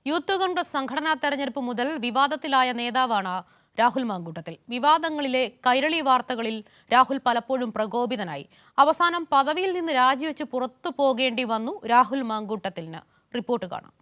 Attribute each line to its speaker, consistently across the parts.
Speaker 1: Youth Congress സംഘടനാ തെരഞ്ഞെടുപ്പ് മുതൽ വിവാദത്തിലായ നേതാവാണ് രാഹുൽ മാങ്കൂട്ടത്തിൽ. വിവാദങ്ങളിലെ കൈരളി വാർത്തകളിൽ രാഹുൽ പലപ്പോഴും പ്രകോപിതനായി. അവസാനം പദവിയിൽ നിന്ന് രാജിവെച്ച് പുറത്തു പോകേണ്ടി വന്നു രാഹുൽ മാങ്കൂട്ടത്തിന്. റിപ്പോർട്ട് കാണാം.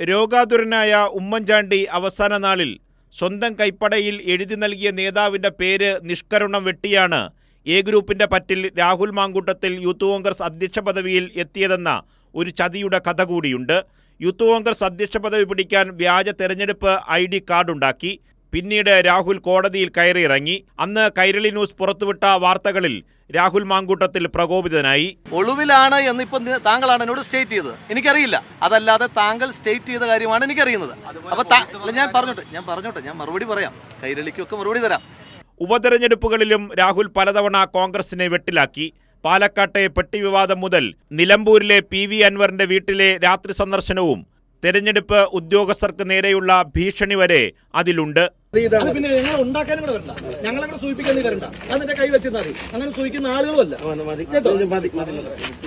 Speaker 2: രോഗാതുരനായ ഉമ്മൻചാണ്ടി അവസാന നാളിൽ സ്വന്തം കൈപ്പടയിൽ എഴുതി നൽകിയ നേതാവിന്റെ പേര് നിഷ്കരുണം വെട്ടിയാണ് എ ഗ്രൂപ്പിന്റെ പറ്റിൽ രാഹുൽ മാങ്കൂട്ടത്തിൽ യൂത്ത് കോൺഗ്രസ് അധ്യക്ഷ പദവിയിൽ എത്തിയതെന്ന ഒരു ചതിയുടെ കഥ കൂടിയുണ്ട്. യൂത്ത് കോൺഗ്രസ് അധ്യക്ഷ പദവി പിടിക്കാൻ വ്യാജ തെരഞ്ഞെടുപ്പ് ID കാർഡുണ്ടാക്കി. പിന്നീട് രാഹുൽ കോടതിയിൽ കയറിയിറങ്ങി. അന്ന് കൈരളി ന്യൂസ് പുറത്തുവിട്ട വാർത്തകളിൽ രാഹുൽ മാങ്കൂട്ടത്തിൽ പ്രകോപിതനായി.
Speaker 3: ഒളിവിലാണ് എന്നിപ്പോൾ താങ്കളാണ് എന്നോട് സ്റ്റേറ്റ് ചെയ്തത്. എനിക്കറിയില്ല. അതല്ലാതെ താങ്കൾ സ്റ്റേറ്റ് ചെയ്ത കാര്യമാണ് എനിക്കറിയുന്നത്. അപ്പോൾ ഞാൻ പറഞ്ഞോട്ടെ ഞാൻ മറുപടി പറയാം. കൈരളിക്കൊക്കെ മറുപടി തരാം.
Speaker 2: ഉപതെരഞ്ഞെടുപ്പുകളിലും രാഹുൽ പലതവണ കോൺഗ്രസിനെ വെട്ടിലാക്കി. പാലക്കാട്ടെ പെട്ടി വിവാദം മുതൽ നിലമ്പൂരിലെ PV അൻവറിന്റെ വീട്ടിലെ രാത്രി സന്ദർശനവും തെരഞ്ഞെടുപ്പ് ഉദ്യോഗസ്ഥർക്ക് നേരെയുള്ള ഭീഷണി വരെ അതിലുണ്ട്.
Speaker 4: പിന്നെ ഞങ്ങൾ ഉണ്ടാക്കാനും കൂടെ വരണ്ട, ഞങ്ങളങ്ങനെ സൂചിപ്പിക്കാൻ വരണ്ട. അത് നിന്റെ കൈ വെച്ചിരുന്നാൽ മതി. അങ്ങനെ സൂചിക്കുന്ന ആളുകളുമല്ല.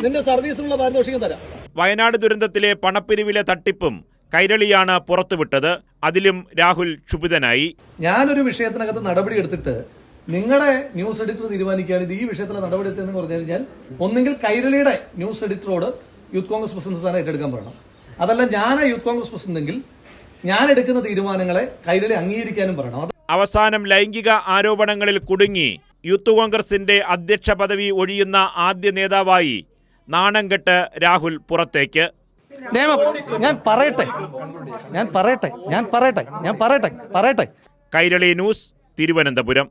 Speaker 4: നിന്റെ സർവീസിനുള്ള പാരിതോഷികം തരാം.
Speaker 2: വയനാട് ദുരന്തത്തിലെ പണപ്പിരിവിലെ തട്ടിപ്പും കൈരളിയാണ് പുറത്തുവിട്ടത്. അതിലും രാഹുൽ ക്ഷുഭിതനായി.
Speaker 4: ഞാനൊരു വിഷയത്തിനകത്ത് നടപടി എടുത്തിട്ട് നിങ്ങളുടെ ന്യൂസ് എഡിറ്റർ തീരുമാനിക്കുകയാണ് ഇത് ഈ വിഷയത്തിലെ നടപടി എടുത്തതെന്ന് പറഞ്ഞു കഴിഞ്ഞാൽ ഒന്നുകിൽ കൈരളിയുടെ ന്യൂസ് എഡിറ്ററോട് യൂത്ത് കോൺഗ്രസ് പ്രസിഡന്റ് സ്ഥാനം ഏറ്റെടുക്കാൻ പറയണം. അതല്ല ഞാൻ യൂത്ത് കോൺഗ്രസ് പ്രസിഡന്റെങ്കിൽ ഞാൻ എടുക്കുന്ന തീരുമാനങ്ങളെ കൈരളി അംഗീകരിക്കാനും പറയണം.
Speaker 2: അവസാനം ലൈംഗിക ആരോപണങ്ങളിൽ കുടുങ്ങി യൂത്ത് കോൺഗ്രസിന്റെ അധ്യക്ഷ പദവി ഒഴിയുന്ന ആദ്യ നേതാവായി നാണം കെട്ട് രാഹുൽ പുറത്തേക്ക്.
Speaker 4: ഞാൻ പറയട്ടെ.
Speaker 2: കൈരളി ന്യൂസ്, തിരുവനന്തപുരം.